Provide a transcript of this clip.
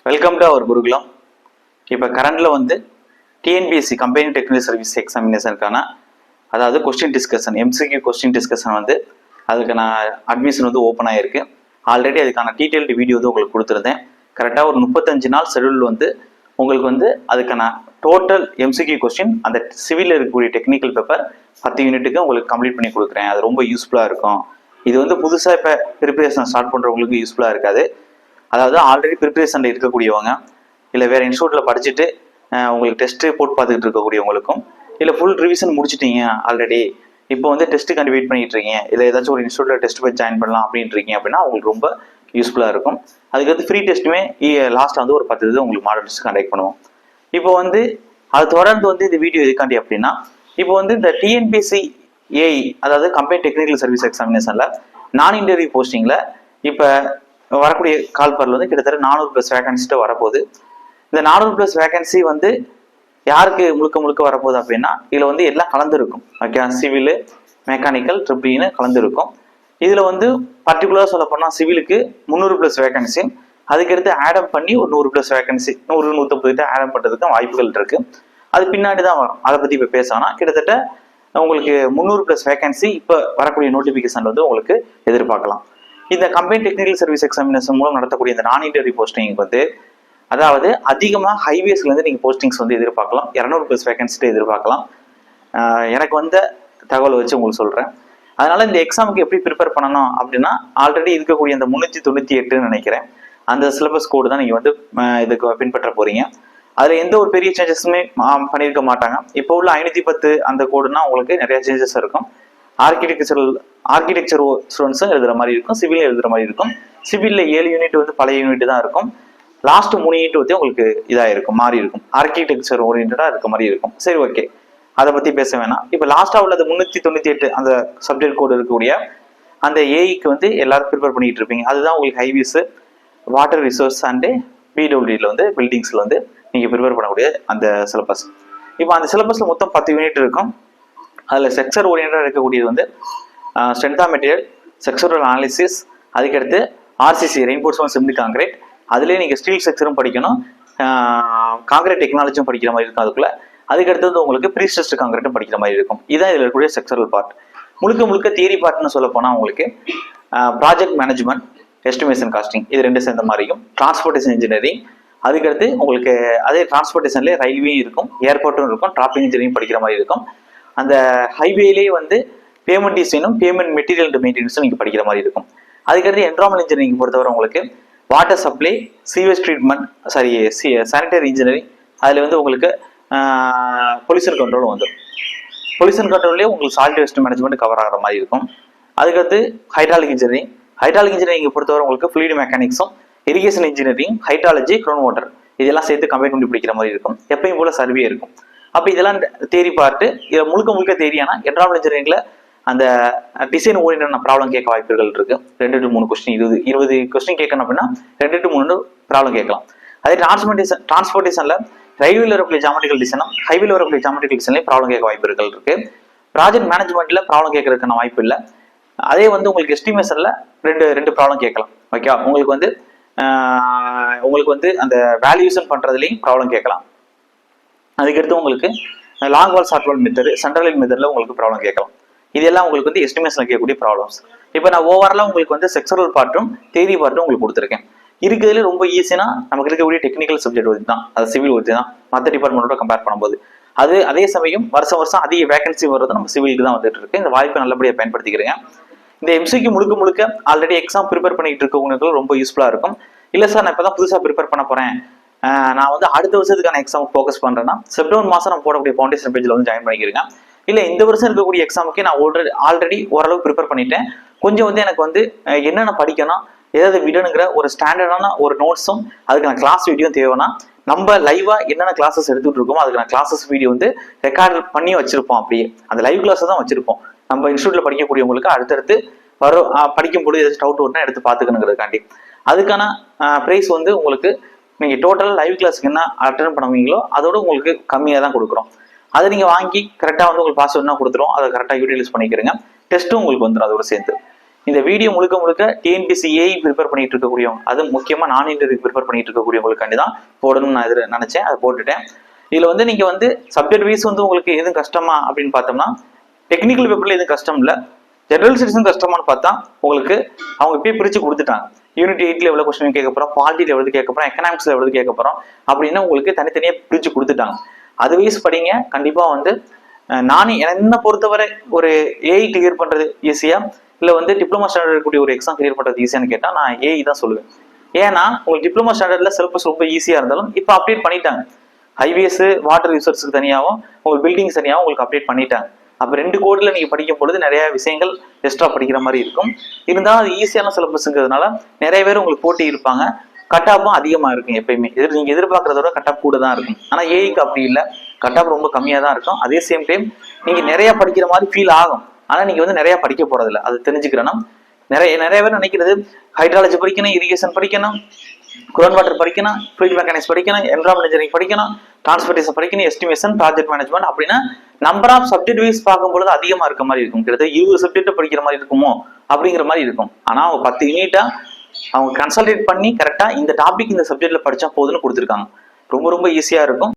Welcome to our குருகுலம். இப்போ கரண்டில் வந்து டிஎன்பிஎஸ்சி கம்பெனி டெக்னிக்கல் சர்வீஸ் எக்ஸாமினேஷனுக்கான அதாவது question discussion MCQ question discussion வந்து அதுக்கான அட்மிஷன் வந்து ஓப்பன் ஆகிருக்கு. ஆல்ரெடி அதுக்கான டீட்டெயில்டு வீடியோ வந்து உங்களுக்கு கொடுத்துருந்தேன். கரெக்டாக ஒரு 35 நாள் ஷெடியூல் வந்து உங்களுக்கு வந்து அதுக்கான டோட்டல் எம்சிக்யூ கொஸ்டின் அந்த சிவிலில் இருக்கக்கூடிய டெக்னிக்கல் பேப்பர் 10 யூனிட்டுக்கு உங்களுக்கு கம்ப்ளீட் பண்ணி கொடுக்குறேன். அது ரொம்ப யூஸ்ஃபுல்லாக இருக்கும். இது வந்து புதுசாக இப்போ ப்ரிப்பரேஷன் ஸ்டார்ட் பண்ணுறவங்களுக்கு யூஸ்ஃபுல்லாக இருக்காது. அதாவது ஆல்ரெடி ப்ரிப்பரேஷனில் இருக்கக்கூடியவங்க, இல்லை வேறு இன்ஸ்டியூட்டில் படிச்சுட்டு உங்களுக்கு டெஸ்ட்டு போட்டு பார்த்துக்கிட்டு இருக்கக்கூடியவங்களுக்கும், இல்லை ஃபுல் ரிவிஷன் முடிச்சிட்டீங்க ஆல்ரெடி, இப்போ வந்து டெஸ்ட்டுக்காண்டி வெயிட் பண்ணிட்டு இருக்கீங்க, இல்லை ஏதாச்சும் ஒரு இன்ஸ்டியூட்டில் டெஸ்ட் போய் ஜாயின் பண்ணலாம் அப்படின்ட்டு இருக்கீங்க அப்படின்னா உங்களுக்கு ரொம்ப யூஸ்ஃபுல்லாக இருக்கும். அதுக்கு வந்து ஃப்ரீ டெஸ்ட்டுமே லாஸ்ட்டாக வந்து ஒரு 10 இது உங்களுக்கு மாடல் டெஸ்ட் கண்டக்ட் பண்ணுவோம். இப்போ வந்து அது தொடர்ந்து வந்து இந்த வீடியோ எதுக்காண்டி அப்படின்னா, இப்போ வந்து இந்த டிஎன்பிஎஸ்சி ஏஐ அதாவது கம்பெனி டெக்னிக்கல் சர்வீஸ் எக்ஸாமினேஷனில் நான் இன்டர்வியூ போஸ்டிங்கில் இப்போ வரக்கூடிய கால்பரில் வந்து கிட்டத்தட்ட 400+ வேகன்சிட்டு வரப்போகுது. இந்த 400+ வேகன்சி வந்து யாருக்கு முழுக்க முழுக்க வரப்போகுது அப்படின்னா, இதில் வந்து எல்லாம் கலந்துருக்கும். ஓகே, சிவிலு, மெக்கானிக்கல், ட்ரிபிள்னு கலந்துருக்கும். இதில் வந்து பர்டிகுலராக சொல்ல போனால் சிவிலுக்கு 300+ வேகன்சி, அதுக்கடுத்து ஆடம் பண்ணி ஒரு 100+ வேகன்சி 100-150 ஆடம் பண்ணுறதுக்கு வாய்ப்புகள் இருக்குது. அது பின்னாடி தான் வரும். அதை பற்றி இப்போ பேசணும். கிட்டத்தட்ட உங்களுக்கு 300+ வேகன்சி இப்போ வரக்கூடிய நோட்டிஃபிகேஷன் வந்து உங்களுக்கு எதிர்பார்க்கலாம். இந்த கம்பெனி டெக்னிக்கல் சர்வீஸ் எக்ஸாமினேஷன் மூலம் நடத்தக்கூடிய இந்த நான் இன்டர்வியூ போஸ்டிங் வந்து அதாவது அதிகமாக ஹைவேஸ்லேருந்து நீங்கள் போஸ்டிங்ஸ் வந்து எதிர்பார்க்கலாம். 200+ வேகன்சிட்டு எதிர்பார்க்கலாம். எனக்கு வந்த தகவலை வச்சு உங்களுக்கு சொல்கிறேன். அதனால் இந்த எக்ஸாமுக்கு எப்படி ப்ரிப்பேர் பண்ணணும் அப்படின்னா, ஆல்ரெடி இருக்கக்கூடிய அந்த 398 நினைக்கிறேன் அந்த சிலபஸ் கோடு தான் நீங்கள் வந்து இதுக்கு பின்பற்ற போகிறீங்க. அதில் எந்த ஒரு பெரிய சேஞ்சஸுமே பண்ணியிருக்க மாட்டாங்க. இப்போ உள்ள 510 அந்த கோடுனா உங்களுக்கு நிறைய சேஞ்சஸ் இருக்கும். ஆர்கிடெக்சர் ஸ்டூடெண்ட்ஸும் எழுதுற மாதிரி இருக்கும், சிவில் எழுதுற மாதிரி இருக்கும். சிவிலில் 7 யூனிட் வந்து பழைய யூனிட் தான் இருக்கும். லாஸ்ட் 3 யூனிட் வந்து உங்களுக்கு இதாக இருக்கும், மாறி இருக்கும், ஆர்கிடெக்சர் ஓரியன்டாக இருக்க மாதிரி இருக்கும். சரி, ஓகே, அதை பற்றி பேச வேணாம். இப்போ லாஸ்ட்டாக உள்ளது 398 அந்த சப்ஜெக்ட் கோடு இருக்கக்கூடிய அந்த ஏஐக்கு வந்து எல்லாரும் ப்ரிப்பேர் பண்ணிட்டு இருப்பீங்க. அதுதான் உங்களுக்கு ஹைவேஸ், வாட்டர் ரிசோர்ஸ் அண்டு பிடபிள்யூடியில் வந்து பில்டிங்ஸில் வந்து நீங்கள் ப்ரிப்பேர் பண்ணக்கூடிய அந்த சிலபஸ். இப்போ அந்த சிலபஸில் மொத்தம் 10 யூனிட் இருக்கும். அதில் செக்ஷர் ஓரியன்டாக இருக்கக்கூடியது வந்து ஸ்ட்ரென்த் ஆஃப் மெட்டீரியல், செக்ஷரல் அனாலிசிஸ், அதுக்கடுத்து ஆர்சிசி ரெயின்போர்ஸ்மெண்ட் சிமெண்ட் காங்கிரீட், அதுலேயே நீங்கள் ஸ்டீல் செக்ஷரும் படிக்கணும், காங்கிரீட் டெக்னாலஜியும் படிக்கிற மாதிரி இருக்கும். அதுக்கடுத்தது உங்களுக்கு ப்ரீ ஸ்ட்ரெஸ்ட் காங்கிரீட்டும் படிக்கிற மாதிரி இருக்கும். இதுதான் இதில் இருக்கக்கூடிய செக்ஷரல் பார்ட். முழுக்க தியரி பார்ட்னு சொல்ல போனால் உங்களுக்கு ப்ராஜெக்ட் மேனேஜ்மெண்ட், எஸ்டிமேஷன் காஸ்டிங், இது 2 சேர்ந்த மாதிரியும், டிரான்ஸ்போர்ட்டேஷன் இன்ஜினியரிங், அதுக்கடுத்து உங்களுக்கு அதே டிரான்ஸ்போர்ட்டேஷன்லேயே ரயில்வேயும் இருக்கும், ஏர்போர்ட்டும் இருக்கும், டிராஃபிக் இன்ஜினியரிங் படிக்கிற மாதிரி இருக்கும். அந்த ஹைவேலேயே வந்து பேமெண்ட் டிசைனும் பேமெண்ட் மெட்டீரியல் மெயின்டெனன்ஸும் நீங்கள் படிக்கிற மாதிரி இருக்கும். அதுக்கடுத்து என்விரான்மெண்ட் இன்ஜினியரிங் பொறுத்தவரை உங்களுக்கு water supply, sewage treatment, sanitary engineering, அதில் வந்து உங்களுக்கு பொல்யூஷன் கண்ட்ரோலும் வந்துடும். பொல்யூஷன் கண்ட்ரோல்லேயே உங்களுக்கு சாலிட் வேஸ்ட் மேனேஜ்மெண்ட் கவர் ஆகிற மாதிரி இருக்கும். அதுக்கடுத்து ஹைட்ராலிக் இன்ஜினியரிங் பொறுத்தவரை உங்களுக்கு ஃப்ளூயிட் மெக்கானிக்ஸும், irrigation engineering, hydrology, ground water, இதெல்லாம் சேர்த்து கம்பைன் பண்ணி பிடிக்கிற மாதிரி இருக்கும். எப்பயும் போல சர்வே இருக்கும். அப்போ இதெல்லாம் தேரி பார்ட்டு. இதில் முழுக்க தேரியானா என்விரான்மெண்ட் இன்ஜினியரிங்கில் அந்த டிசைன் ஓரியன்டான ப்ராப்ளம் கேட்க வாய்ப்புகள் இருக்கு. 2 to 3 கொஸ்டின், 20 கொஸ்டின் கேட்கணும் அப்படின்னா 2 to 3 ப்ராப்ளம் கேட்கலாம். அதே டிரான்ஸ்போர்ட்டேஷன்ல ரயில்வேல வரக்கூடிய ஜாமெட்ரிக்கல் டிசைனும், ஹைவேல வரக்கூடிய ஜாமெட்ரிக்கல் டிசைன்லேயும் ப்ராப்ளம் கேட்க வாய்ப்புகள் இருக்கு. ப்ராஜெக்ட் மேனேஜ்மெண்ட்ல ப்ராப்ளம் கேட்கறதுக்கான வாய்ப்பு இல்லை. அதே வந்து உங்களுக்கு எஸ்டிமேஷன்ல ரெண்டு ப்ராப்ளம் கேட்கலாம். ஓகே, உங்களுக்கு வந்து அந்த வேல்யூஷன் பண்றதுலையும் ப்ராப்ளம் கேட்கலாம். அதுக்கடுத்து உங்களுக்கு லாங் வால் ஷார்ட் வால் மெத்தட், சென்ட்ரல் மெத்தட்ல உங்களுக்கு ப்ராப்ளம் கேட்கலாம். இதெல்லாம் உங்களுக்கு வந்து எஸ்டிமேஷன்ல கேட்கக்கூடிய ப்ராப்ளம்ஸ். இப்போ நான் ஓவராலாக உங்களுக்கு வந்து செக்ஷரல் பார்ட்டும் தியரி பார்ட்டும் உங்களுக்கு கொடுத்துருக்கேன். இருக்கிறதுல ரொம்ப ஈஸினா நமக்கு இருக்கக்கூடிய டெக்னிக்கல் சப்ஜெக்ட் வச்சு தான், அது சிவில் வச்சு தான் மற்ற டிபார்ட்மெண்ட்டோட கம்பேர் பண்ணும்போது. அதே சமயம் வருஷம் அதிக வேகன்சி வர்றது நம்ம சிவிலுக்கு தான் வந்துட்டு இருக்கு. இந்த வாய்ப்பை நல்லபடியாக பயன்படுத்திக்கிறேங்க. இந்த எம்சிக்கு முழுக்க ஆல்ரெடி எக்ஸாம் ப்ரிப்பேர் பண்ணிட்டு இருக்கவங்களுக்கு ரொம்ப யூஸ்ஃபுல்லாக இருக்கும். இல்லை சார், நான் இப்போ தான் புதுசாக ப்ரிப்பேர் பண்ண போறேன், நான் வந்து அடுத்த வருஷத்துக்கான எக்ஸாம் ஃபோக்கஸ் பண்றேன்னா செப்டம்பர் மாதம் நான் போடக்கூடிய ஃபவுண்டேஷன் பேஜில் வந்து ஜாயின் பண்ணிக்கிறேங்க. இல்லை இந்த வருஷம் இருக்கக்கூடிய எக்ஸாமுக்கு நான் ஆல்ரெடி ஓரளவு ப்ரிப்பேர் பண்ணிட்டேன், கொஞ்சம் வந்து எனக்கு வந்து என்னென்ன படிக்கணும், ஏதாவது விடணுங்கிற ஒரு ஸ்டாண்டர்டான ஒரு நோட்ஸும் அதுக்கான கிளாஸ் வீடியோ தேவைன்னா நம்ம லைவா என்னென்ன கிளாஸஸ் எடுத்துட்டு இருக்கோமோ அதுக்கான கிளாஸஸ் வீடியோ வந்து ரெக்கார்ட் பண்ணி வச்சிருப்போம். அப்படியே அந்த லைவ் கிளாஸ் தான் வச்சிருப்போம். நம்ம இன்ஸ்டியூட்ல படிக்கக்கூடியவங்களுக்கு அடுத்தடுத்து படிக்கும்போது ஏதாச்சும் டவுட் வரும்னா எடுத்து பார்த்துக்கணுங்கிறதுக்காண்டி. அதுக்கான ப்ரைஸ் வந்து உங்களுக்கு நீங்கள் டோட்டலாக லைவ் கிளாஸுக்கு என்ன அட்டென்ட் பண்ணுவீங்களோ அதோட உங்களுக்கு கம்மியாக தான் கொடுக்குறோம். அதை நீங்கள் வாங்கி கரெக்டாக வந்து உங்களுக்கு பாஸ்வேர்ட்னா கொடுத்துரும், அதை கரெக்டாக யூட்டிலைஸ் பண்ணிக்கிறீங்க. டெஸ்ட்டும் உங்களுக்கு வந்துடும் அதோட சேர்த்து. இந்த வீடியோ முழுக்க முழுக்க டிஎன்பிஎஸ்சி ஏஐ ப்ரிப்பேர் பண்ணிட்டு இருக்கக்கூடியவங்க, அது முக்கியமாக நான் இன்டர்வியூ ப்ரிப்பேர் பண்ணிட்டு இருக்கக்கூடியவங்களுக்காண்டி தான் போடணும்னு நான் நினைச்சேன், அதை போட்டுட்டேன். இதுல வந்து நீங்க வந்து சப்ஜெக்ட் வைஸ் வந்து உங்களுக்கு எதுவும் கஷ்டமா அப்படின்னு பார்த்தோம்னா, டெக்னிக்கல் பேப்பர்ல எதுவும் கஷ்டம் இல்லை, ஜெனரல் ஸ்டடீஸும் கஷ்டமானு பார்த்தா உங்களுக்கு அவங்க இப்பயே பிரிச்சு கொடுத்துட்டாங்க. யூனிட் 8ல எவ்வளவு கொஸ்டின் கேட்க போறோம், பாலிட்டில எவ்வளவு கேட்க போறோம், எக்கனாமிக்ஸ்ல எவ்வளவு கேட்க போறோம் அப்படின்னு உங்களுக்கு தனித்தனியா பிரிச்சு கொடுத்துட்டாங்க. அது வைஸ் படிங்க. கண்டிப்பா வந்து நானே என்ன பொறுத்தவரை ஒரு ஏஐ கிளியர் பண்றது ஈஸியா இல்ல வந்து டிப்ளமோ ஸ்டாண்டர்ட் இருக்கக்கூடிய ஒரு எக்ஸாம் கிளியர் பண்றது ஈஸியான்னு கேட்டா நான் ஏஐ தான் சொல்லுவேன். ஏன்னா உங்களுக்கு டிப்ளமோ ஸ்டாண்டர்ட்ல சிலபஸ் ரொம்ப ஈஸியா இருந்தாலும் இப்போ அப்டேட் பண்ணிட்டாங்க. ஹைவேஸ் வாட்டர் ரிசோர்ஸுக்கு தனியாகவும் உங்களுக்கு பில்டிங்ஸ் தனியாகவும் உங்களுக்கு அப்டேட் பண்ணிட்டாங்க. அப்போ 2 கோடில் நீங்கள் படிக்கும் பொழுது நிறைய விஷயங்கள் எக்ஸ்ட்ரா படிக்கிற மாதிரி இருக்கும். இருந்தாலும் அது ஈஸியான சிலபஸ்ங்கிறதுனால நிறைய பேர் உங்களுக்கு போட்டி இருப்பாங்க. கட் ஆஃபும் அதிகமாக இருக்கும். எப்பயுமே நீங்கள் எதிர்பார்க்கறத விட கட் ஆஃப் கூட தான் இருக்கும். ஆனால் ஏஐக்கு அப்படி இல்லை, கட் ஆஃப் ரொம்ப கம்மியாக தான் இருக்கும். அதே சேம் டைம் நீங்கள் நிறைய படிக்கிற மாதிரி ஃபீல் ஆகும். ஆனால் நீங்கள் வந்து நிறைய படிக்க போறதில்ல, அது தெரிஞ்சுக்கிறேன்னா. நிறைய பேர் நினைக்கிறது ஹைட்ராலஜி படிக்கணும், இரிகேஷன் படிக்கணும், கிரவுண்ட் வாட்டர் படிக்கணும், ஃப்ளூயிட் மெக்கானிக்ஸ் படிக்கணும், என்விரான்மென்ட் இன்ஜினியரிங் படிக்கணும், டிரான்ஸ்போர்ட்டேஷன் படிக்கணும், எஸ்டிமேஷன், ப்ராஜெக்ட் மேனேஜ்மெண்ட் அப்படின்னா நம்பர் ஆஃப் சப்ஜெக்ட் வைஸ் பார்க்கும்பொழுது அதிகமா இருக்க மாதிரி இருக்கும். கிட்டத்தட்ட 20 சப்ஜெக்ட் படிக்கிற மாதிரி இருக்குமோ அப்படிங்கிற மாதிரி இருக்கும். ஆனா அவங்க 10 யூனிட்டா அவங்க கன்சல்டேட் பண்ணி கரெக்டா இந்த டாபிக் இந்த சப்ஜெக்ட்ல படிச்சா போதுன்னு கொடுத்துருக்காங்க. ரொம்ப ரொம்ப ஈஸியா இருக்கும்.